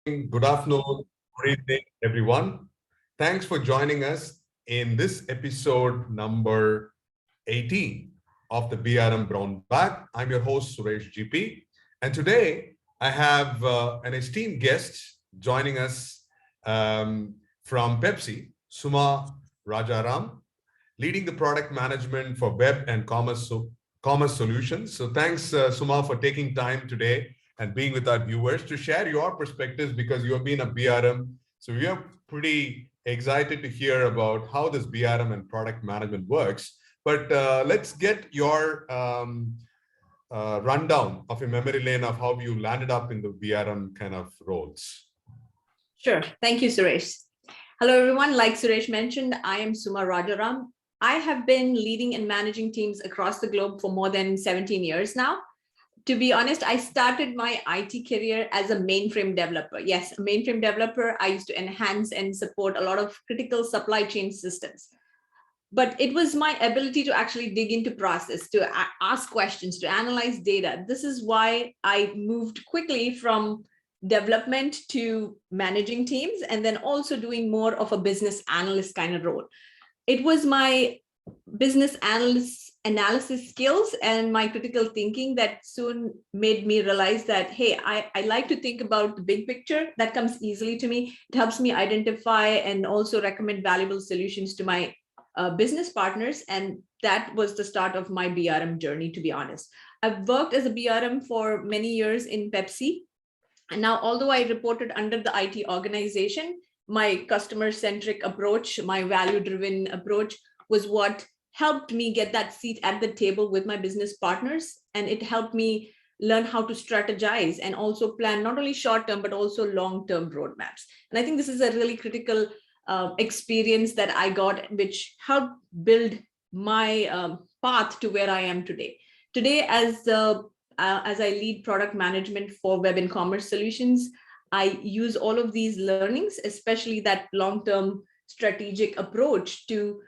Good afternoon, good evening, everyone. Thanks for joining us in this episode number 18 of the BRM Brown Bag. I'm your host, Suresh GP. And today I have an esteemed guest joining us from Pepsi, Suma Rajaram, leading the product management for web and commerce solutions. So thanks, Suma, for taking time today and being with our viewers to share your perspectives, because you have been a BRM. So we are pretty excited to hear about how this BRM and product management works. But let's get your rundown of a memory lane of how you landed up in the BRM kind of roles. Sure. Thank you, Suresh. Hello, everyone. Like Suresh mentioned, I am Suma Rajaram. I have been leading and managing teams across the globe for more than 17 years now. To be honest, I started my IT career as a mainframe developer. Yes, a mainframe developer. I used to enhance and support a lot of critical supply chain systems. But it was my ability to actually dig into process, to ask questions, to analyze data. This is why I moved quickly from development to managing teams, and then also doing more of a business analyst kind of role. It was my business analysis skills and my critical thinking that soon made me realize that, hey, I like to think about the big picture. That comes easily to me. It helps me identify and also recommend valuable solutions to my business partners. And that was the start of my BRM journey, to be honest. I've worked as a BRM for many years in Pepsi. And now, although I reported under the IT organization, my customer-centric approach, my value-driven approach was what helped me get that seat at the table with my business partners. And it helped me learn how to strategize and also plan not only short-term, but also long-term roadmaps. And I think this is a really critical experience that I got, which helped build my path to where I am today. Today, as I lead product management for web and commerce solutions, I use all of these learnings, especially that long-term strategic approach, to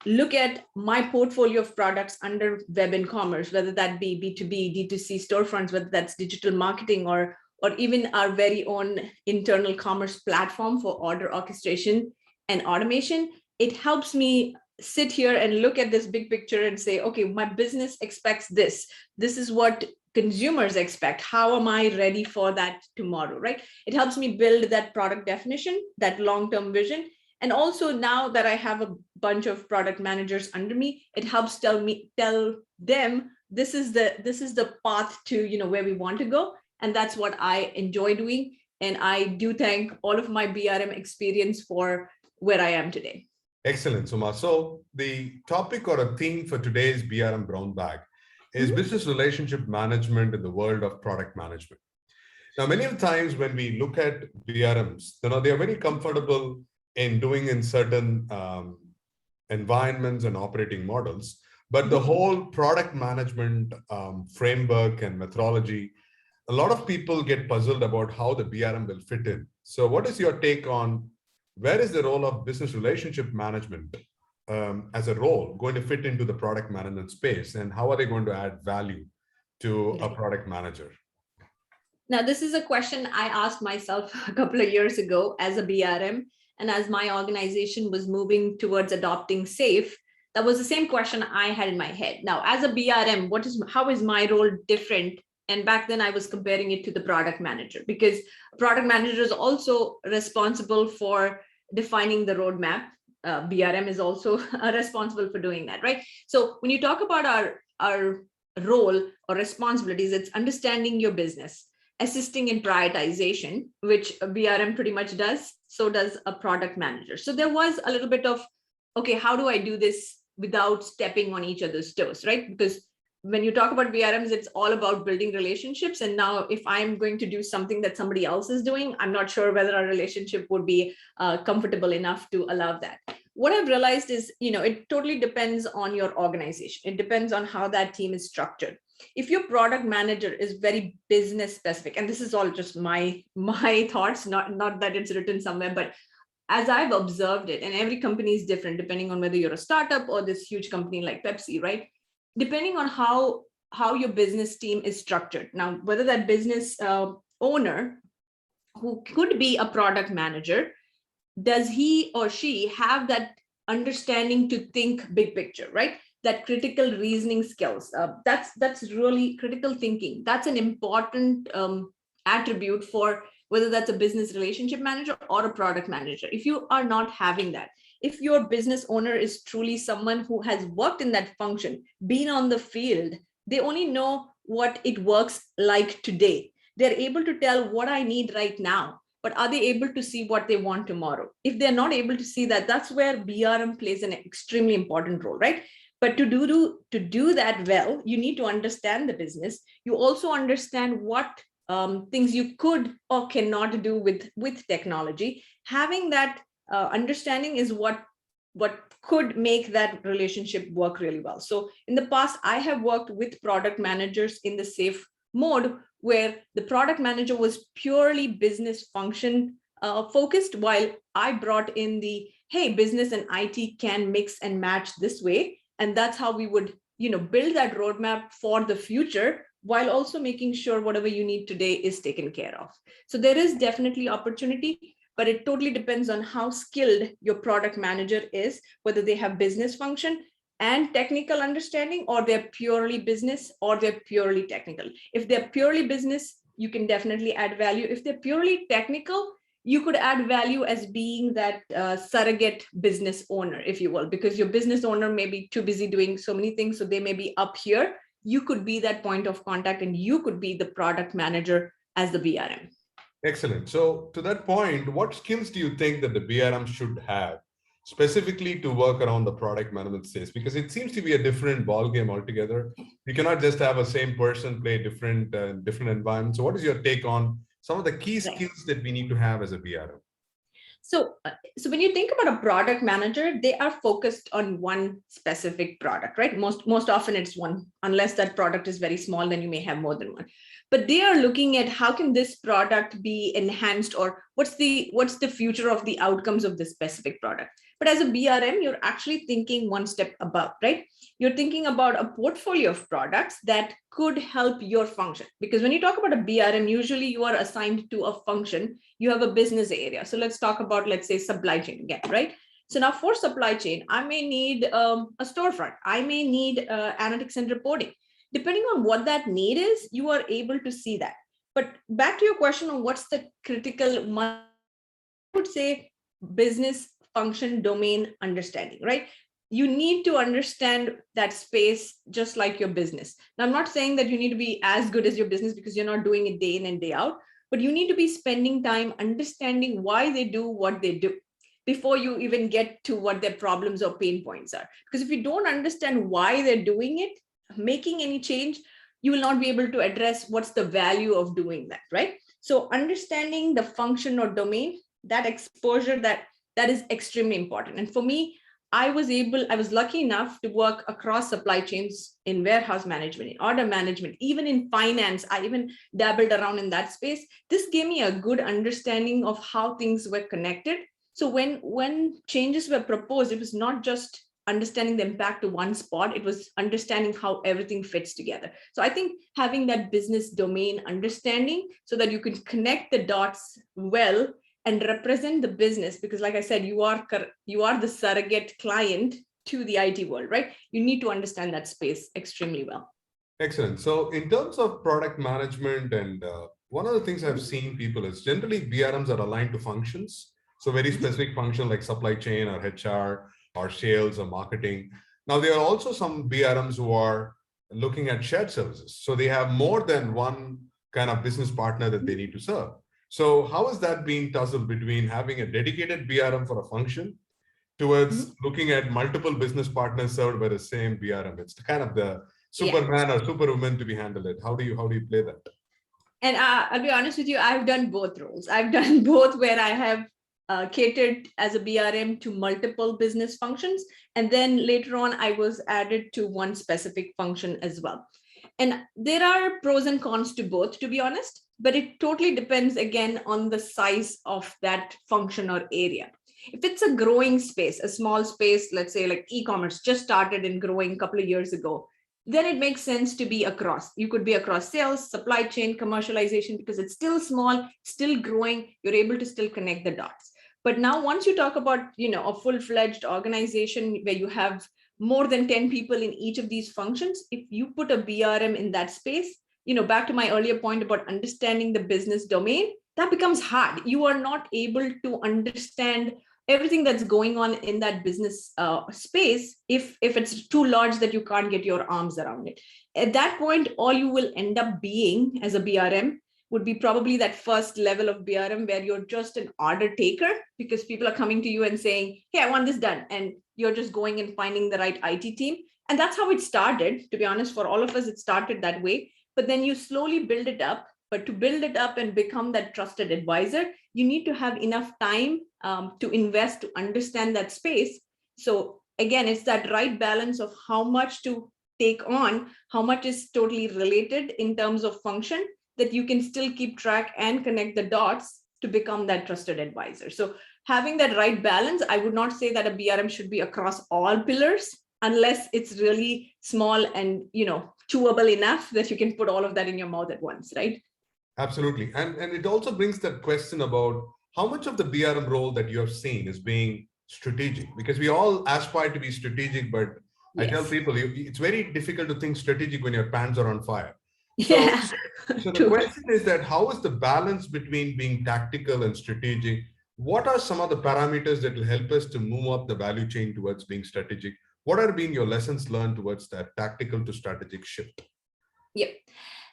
look at my portfolio of products under web and commerce, whether that be B2B, D2C storefronts, whether that's digital marketing, or even our very own internal commerce platform for order orchestration and automation. It helps me sit here and look at this big picture and say, okay, my business expects this. This is what consumers expect. How am I ready for that tomorrow, right? It helps me build that product definition, that long-term vision. And also, now that I have a bunch of product managers under me, it helps tell them this is the path to where we want to go. And that's what I enjoy doing. And I do thank all of my BRM experience for where I am today. Excellent, Suma. So the topic or a theme for today's BRM Brown Bag is business relationship management in the world of product management. Now, many of the times when we look at BRMs, they are very comfortable in doing in certain environments and operating models, but the whole product management framework and methodology, a lot of people get puzzled about how the BRM will fit in. So what is your take on where is the role of business relationship management as a role going to fit into the product management space, and how are they going to add value to a product manager? Now, this is a question I asked myself a couple of years ago as a BRM. And as my organization was moving towards adopting SAFe, that was the same question I had in my head. Now, as a BRM, how is my role different? And back then I was comparing it to the product manager, because product manager is also responsible for defining the roadmap. BRM is also responsible for doing that, right? So when you talk about our role or responsibilities, it's understanding your business, assisting in prioritization, which a BRM pretty much does. So does a product manager. So there was a little bit of, okay, how do I do this without stepping on each other's toes, right? Because when you talk about BRMs, it's all about building relationships. And now if I'm going to do something that somebody else is doing, I'm not sure whether our relationship would be comfortable enough to allow that. What I've realized is, it totally depends on your organization. It depends on how that team is structured. If your product manager is very business specific, and this is all just my thoughts, not that it's written somewhere, but as I've observed it, and every company is different depending on whether you're a startup or this huge company like Pepsi, right? Depending on how your business team is structured. Now, whether that business owner who could be a product manager, does he or she have that understanding to think big picture, right? That critical reasoning skills. That's really critical thinking. That's an important attribute for whether that's a business relationship manager or a product manager. If you are not having that, if your business owner is truly someone who has worked in that function, been on the field, they only know what it works like today. They're able to tell what I need right now, but are they able to see what they want tomorrow? If they're not able to see that, that's where BRM plays an extremely important role, right? But to do that well, you need to understand the business. You also understand what things you could or cannot do with technology. Having that understanding is what could make that relationship work really well. So in the past, I have worked with product managers in the safe mode, where the product manager was purely business function focused, while I brought in the, hey, business and IT can mix and match this way. And that's how we would, build that roadmap for the future, while also making sure whatever you need today is taken care of. So there is definitely opportunity, but it totally depends on how skilled your product manager is, whether they have business function and technical understanding, or they're purely business, or they're purely technical. If they're purely business, you can definitely add value. If they're purely technical, you could add value as being that surrogate business owner, if you will, because your business owner may be too busy doing so many things, so they may be up here. You could be that point of contact, and you could be the product manager as the BRM. Excellent. So to that point, what skills do you think that the BRM should have specifically to work around the product management space? Because it seems to be a different ball game altogether. You cannot just have a same person play different environments. So what is your take on some of the key skills that we need to have as a BRM? So when you think about a product manager, they are focused on one specific product, right? Most often it's one, unless that product is very small, then you may have more than one. But they are looking at how can this product be enhanced, or what's the future of the outcomes of this specific product. But as a BRM, you're actually thinking one step above, right? You're thinking about a portfolio of products that could help your function. Because when you talk about a BRM, usually you are assigned to a function. You have a business area. So let's talk about, let's say, supply chain again, right? So now for supply chain, I may need a storefront. I may need analytics and reporting. Depending on what that need is, you are able to see that. But back to your question on what's the critical, I would say business function domain understanding, right? You need to understand that space just like your business. Now, I'm not saying that you need to be as good as your business, because you're not doing it day in and day out, but you need to be spending time understanding why they do what they do before you even get to what their problems or pain points are. Because if you don't understand why they're doing it, making any change, you will not be able to address what's the value of doing that, right? So understanding the function or domain, that exposure, that is extremely important. And for me, I was lucky enough to work across supply chains, in warehouse management, in order management, even in finance. I even dabbled around in that space. This gave me a good understanding of how things were connected. So when changes were proposed, it was not just understanding the impact to one spot, it was understanding how everything fits together. So I think having that business domain understanding, so that you can connect the dots well and represent the business, because like I said, you are the surrogate client to the IT world, right? You need to understand that space extremely well. Excellent. So in terms of product management, and one of the things I've seen people is generally BRMs are aligned to functions. So very specific function like supply chain or HR or sales or marketing. Now, there are also some BRMs who are looking at shared services. So they have more than one kind of business partner that they need to serve. So how is that being tussled between having a dedicated BRM for a function towards looking at multiple business partners served by the same BRM? It's kind of the Superman or Superwoman to be handled. How do you play that? And I'll be honest with you, I've done both roles. I've done both, where I have catered as a BRM to multiple business functions. And then later on, I was added to one specific function as well. And there are pros and cons to both, to be honest, but it totally depends again on the size of that function or area. If it's a growing space, a small space, let's say like e-commerce just started and growing a couple of years ago, then it makes sense to be across. You could be across sales, supply chain, commercialization, because it's still small, still growing. You're able to still connect the dots. But now once you talk about, a full-fledged organization where you have more than 10 people in each of these functions, if you put a BRM in that space, back to my earlier point about understanding the business domain, that becomes hard. You are not able to understand everything that's going on in that business space if it's too large that you can't get your arms around it. At that point, all you will end up being as a BRM would be probably that first level of BRM where you're just an order taker because people are coming to you and saying, hey, I want this done. And you're just going and finding the right IT team. And that's how it started. To be honest, for all of us, it started that way. But then you slowly build it up. But to build it up and become that trusted advisor, you need to have enough time to invest to understand that space. So again, it's that right balance of how much to take on, how much is totally related in terms of function, that you can still keep track and connect the dots to become that trusted advisor. So having that right balance, I would not say that a BRM should be across all pillars unless it's really small and chewable enough that you can put all of that in your mouth at once, right? Absolutely. And it also brings that question about how much of the BRM role that you have seen is being strategic, because we all aspire to be strategic, but I tell people it's very difficult to think strategic when your pants are on fire. So the question is that how is the balance between being tactical and strategic? What are some of the parameters that will help us to move up the value chain towards being strategic? What have been your lessons learned towards that tactical to strategic shift? Yep.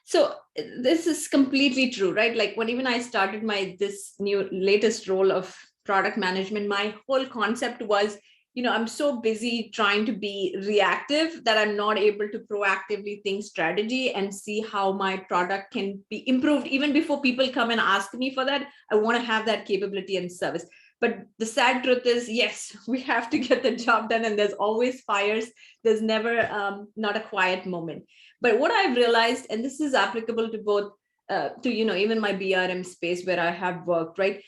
So this is completely true, right? Like when even I started this new latest role of product management, my whole concept was, I'm so busy trying to be reactive that I'm not able to proactively think strategy and see how my product can be improved. Even before people come and ask me for that, I want to have that capability and service. But the sad truth is, yes, we have to get the job done and there's always fires. There's never not a quiet moment. But what I've realized, and this is applicable to both, even my BRM space where I have worked, right?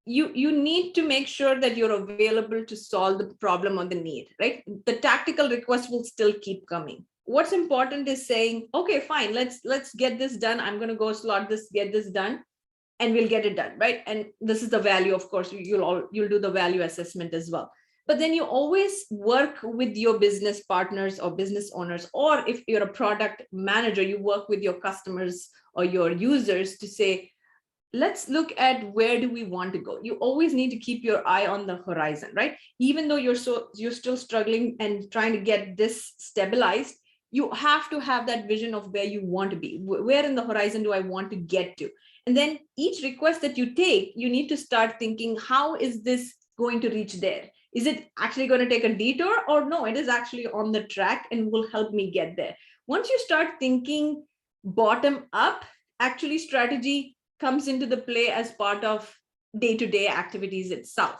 You need to make sure that you're available to solve the problem or the need, right? The tactical request will still keep coming. What's important is saying, okay, fine, let's get this done. I'm going to go slot this, get this done, and we'll get it done, right? And this is the value, of course, you'll do the value assessment as well. But then you always work with your business partners or business owners, or if you're a product manager, you work with your customers or your users to say, let's look at where do we want to go. You always need to keep your eye on the horizon, right? Even though you're still struggling and trying to get this stabilized, you have to have that vision of where you want to be. Where in the horizon do I want to get to? And then each request that you take, you need to start thinking, how is this going to reach there? Is it actually going to take a detour, or no, it is actually on the track and will help me get there? Once you start thinking bottom up, actually strategy comes into the play as part of day-to-day activities itself.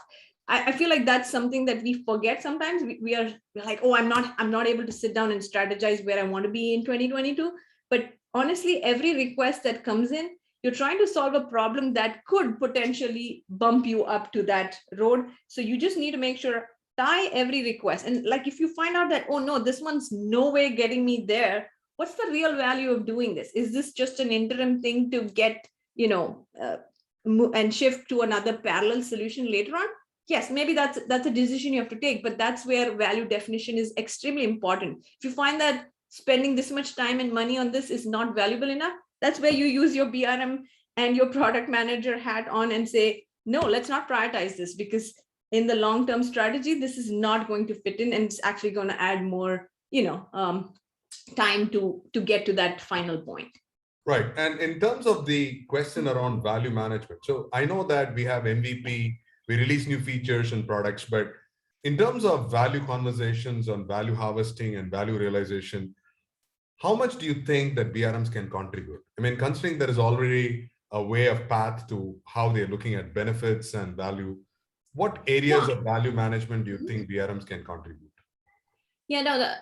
I feel like that's something that we forget sometimes. We're like, oh, I'm not able to sit down and strategize where I want to be in 2022. But honestly, every request that comes in, you're trying to solve a problem that could potentially bump you up to that road. So you just need to make sure, tie every request. And like, if you find out that, oh no, this one's no way getting me there, what's the real value of doing this? Is this just an interim thing to get, and shift to another parallel solution later on? Yes, maybe that's a decision you have to take, but that's where value definition is extremely important. If you find that spending this much time and money on this is not valuable enough, that's where you use your BRM and your product manager hat on and say, no, let's not prioritize this, because in the long-term strategy, this is not going to fit in, and it's actually going to add more, time to get to that final point. Right. And in terms of the question around value management, so I know that we have MVP, we release new features and products, but in terms of value conversations on value harvesting and value realization, how much do you think that BRMs can contribute? I mean, considering there is already a way of path to how they're looking at benefits and value, what areas of value management do you think BRMs can contribute? Yeah, no,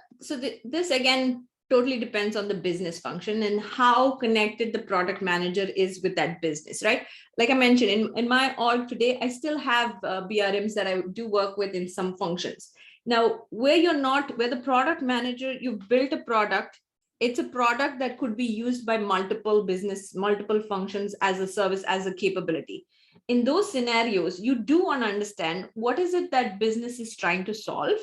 this again totally depends on the business function and how connected the product manager is with that business, right? Like I mentioned, in my org today, I still have BRMs that I do work with in some functions. Now, where the product manager, you built a product, it's a product that could be used by multiple business, multiple functions as a service, as a capability. In those scenarios, you do want to understand what is it that business is trying to solve,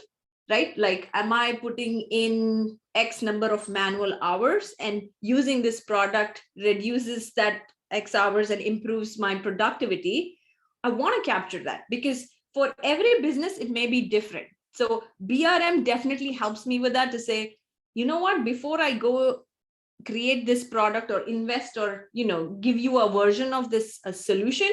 right? Like, am I putting in X number of manual hours and using this product reduces that X hours and improves my productivity? I want to capture that because for every business, it may be different. So BRM definitely helps me with that to say, you know what, before I go create this product or invest or, give you a version of this a solution,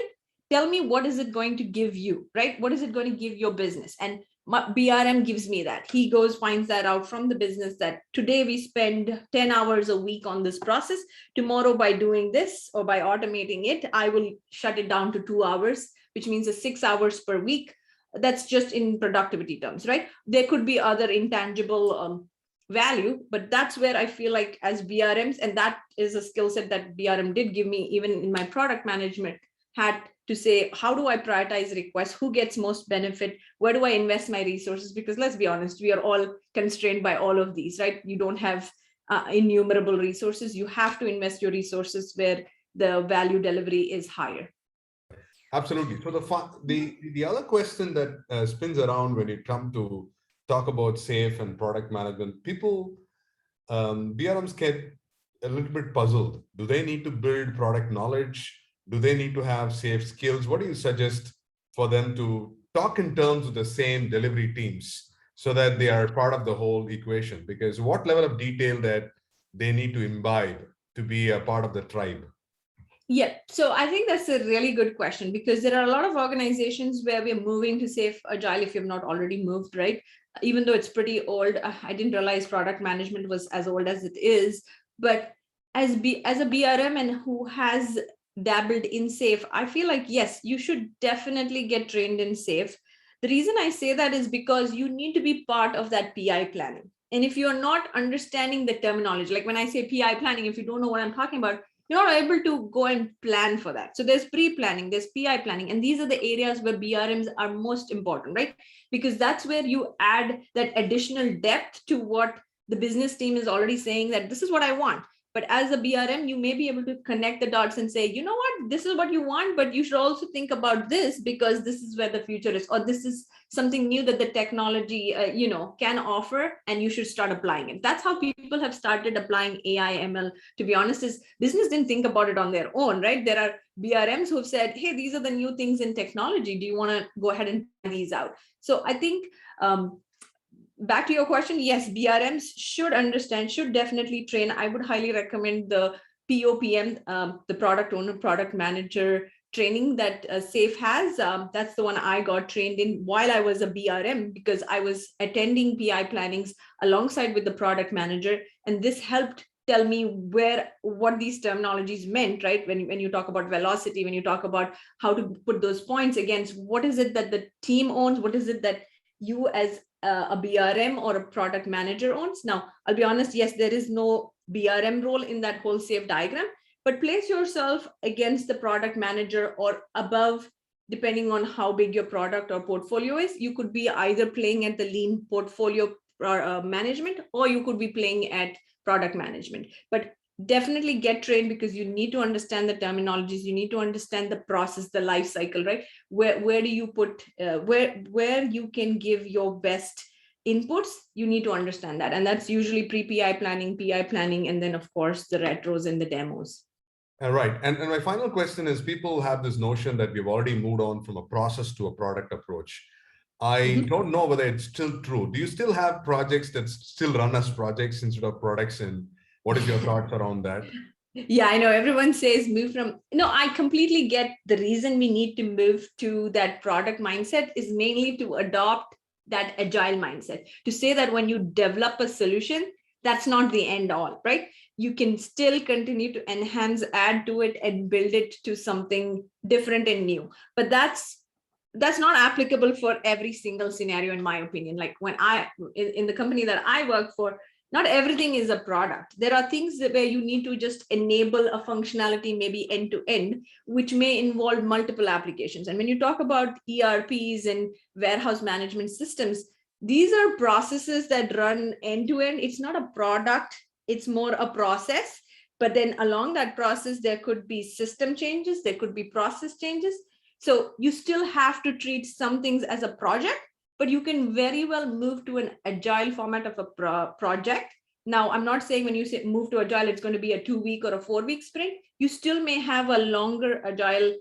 tell me what is it going to give you, right? What is it going to give your business? And BRM gives me that. He goes, finds that out from the business that today we spend 10 hours a week on this process. Tomorrow, by doing this or by automating it, I will shut it down to 2 hours, which means 6 hours per week. That's just in productivity terms, right? There could be other intangible value, but that's where I feel like as BRMs, and that is a skill set that BRM did give me even in my product management hat, to say, how do I prioritize requests? Who gets most benefit? Where do I invest my resources? Because let's be honest, we are all constrained by all of these, right? You don't have innumerable resources. You have to invest your resources where the value delivery is higher. Absolutely. So the other question that spins around when you come to talk about SAFe and product management, people, BRMs get a little bit puzzled. Do they need to build product knowledge? Do they need to have SAFe skills? What do you suggest for them to talk in terms of the same delivery teams so that they are part of the whole equation? Because what level of detail that they need to imbibe to be a part of the tribe? Yeah, so I think that's a really good question, because there are a lot of organizations where we're moving to SAFe Agile if you've not already moved, right? Even though it's pretty old, I didn't realize product management was as old as it is. But as a BRM and who has dabbled in SAFe, I feel like, yes, you should definitely get trained in SAFe. The reason I say that is because you need to be part of that PI planning. And if you're not understanding the terminology, like when I say PI planning, if you don't know what I'm talking about, you're not able to go and plan for that. So there's pre-planning, there's PI planning, and these are the areas where BRMs are most important, right? Because that's where you add that additional depth to what the business team is already saying, that this is what I want. But as a BRM, you may be able to connect the dots and say, you know what, this is what you want, but you should also think about this because this is where the future is, or this is something new that the technology, can offer, and you should start applying it. That's how people have started applying AI, ML. To be honest, is business didn't think about it on their own, right? There are BRMs who've said, hey, these are the new things in technology. Do you want to go ahead and try these out? So I think, back to your question, yes, BRMs should understand, should definitely train. I would highly recommend the POPM, the product owner, product manager training that SAFe has. That's the one I got trained in while I was a BRM, because I was attending PI plannings alongside with the product manager. And this helped tell me what these terminologies meant, right? When you talk about velocity, when you talk about how to put those points against what is it that the team owns, what is it that you as a BRM or a product manager owns. Now, I'll be honest, yes, there is no BRM role in that whole SAFe diagram, but place yourself against the product manager or above, depending on how big your product or portfolio is. You could be either playing at the lean portfolio management, or you could be playing at product management. But definitely get trained, because you need to understand the terminologies, you need to understand the process, the life cycle, right? Where do you put where you can give your best inputs, you need to understand that. And that's usually pre-PI planning, PI planning, and then of course the retros and the demos. All right. And my final question is, people have this notion that we've already moved on from a process to a product approach. I don't know whether it's still true. Do you still have projects that still run as projects instead of products? And what is your thoughts around that? Yeah, I know everyone says move from, no, I completely get the reason we need to move to that product mindset is mainly to adopt that agile mindset, to say that when you develop a solution, that's not the end all, right? You can still continue to enhance, add to it, and build it to something different and new. But that's not applicable for every single scenario, in my opinion. Like when in the company that I work for, not everything is a product. There are things where you need to just enable a functionality, maybe end to end, which may involve multiple applications. And when you talk about ERPs and warehouse management systems, these are processes that run end to end. It's not a product it's more a process. But then along that process, there could be system changes, there could be process changes. So you still have to treat some things as a project, but you can very well move to an agile format of a project. Now, I'm not saying when you say move to agile, it's going to be a 2-week or a 4-week sprint. You still may have a longer agile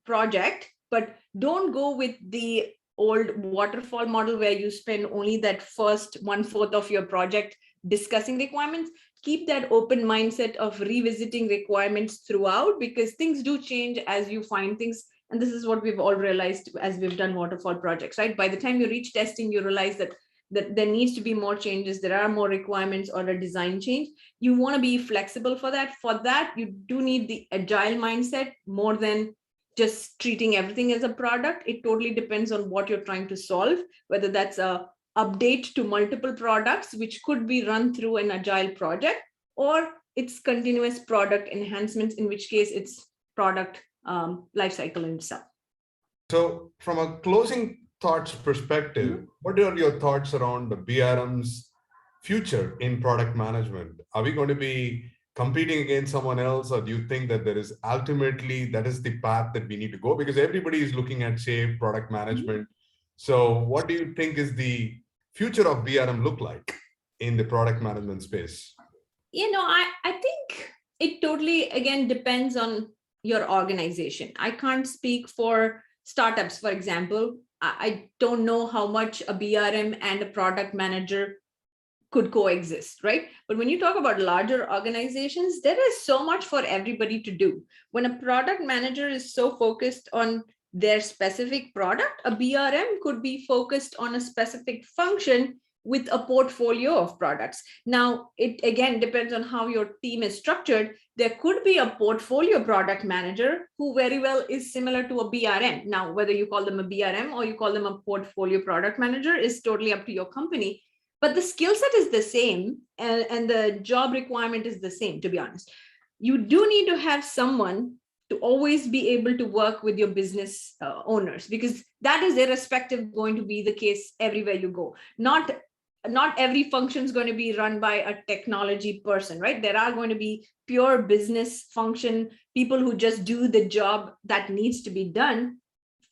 project, but don't go with the old waterfall model where you spend only that first 1/4 of your project discussing requirements. Keep that open mindset of revisiting requirements throughout, because things do change as you find things. And this is what we've all realized as we've done waterfall projects, right? By the time you reach testing, you realize that there needs to be more changes, there are more requirements or a design change. You want to be flexible for that. For that, you do need the agile mindset more than just treating everything as a product. It totally depends on what you're trying to solve, whether that's a update to multiple products, which could be run through an agile project, or it's continuous product enhancements, in which case it's product lifecycle in itself. So from a closing thoughts perspective, what are your thoughts around the BRM's future in product management? Are we going to be competing against someone else, or do you think that there is ultimately that is the path that we need to go? Because everybody is looking at, say, product management. So what do you think is the future of BRM look like in the product management space? I think it totally, again, depends on your organization. I can't speak for startups, for example. I don't know how much a BRM and a product manager could coexist, right? But when you talk about larger organizations, there is so much for everybody to do. When a product manager is so focused on their specific product, a BRM could be focused on a specific function with a portfolio of products. Now, it again depends on how your team is structured. There could be a portfolio product manager who very well is similar to a BRM. Now, whether you call them a BRM or you call them a portfolio product manager is totally up to your company. But the skill set is the same, and the job requirement is the same, to be honest. You do need to have someone to always be able to work with your business owners, because that is irrespective going to be the case everywhere you go. Not every function is going to be run by a technology person, right? There are going to be pure business function people who just do the job that needs to be done,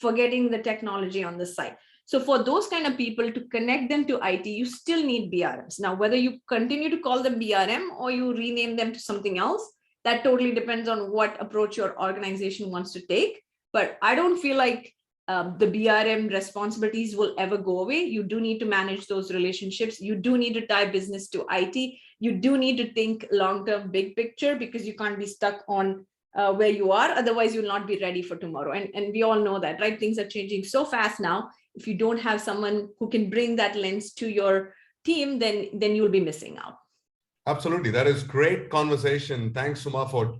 forgetting the technology on the side. So for those kind of people, to connect them to IT, you still need BRMs. Now, whether you continue to call them BRM or you rename them to something else, that totally depends on what approach your organization wants to take. But I don't feel like the BRM responsibilities will ever go away. You do need to manage those relationships. You do need to tie business to IT. You do need to think long-term, big picture, because you can't be stuck on where you are. Otherwise, you'll not be ready for tomorrow. And we all know that, right? Things are changing so fast now. If you don't have someone who can bring that lens to your team, then you'll be missing out. Absolutely. That is great conversation. Thanks, Suma, for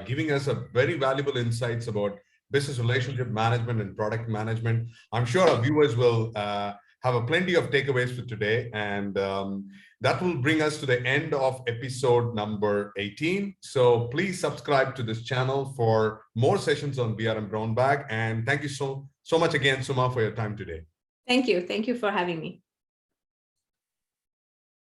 giving us a very valuable insights about business relationship management and product management. I'm sure our viewers will have a plenty of takeaways for today. And that will bring us to the end of episode number 18. So please subscribe to this channel for more sessions on BRM Brown Bag. And thank you so much again, Suma, for your time today. Thank you. Thank you for having me.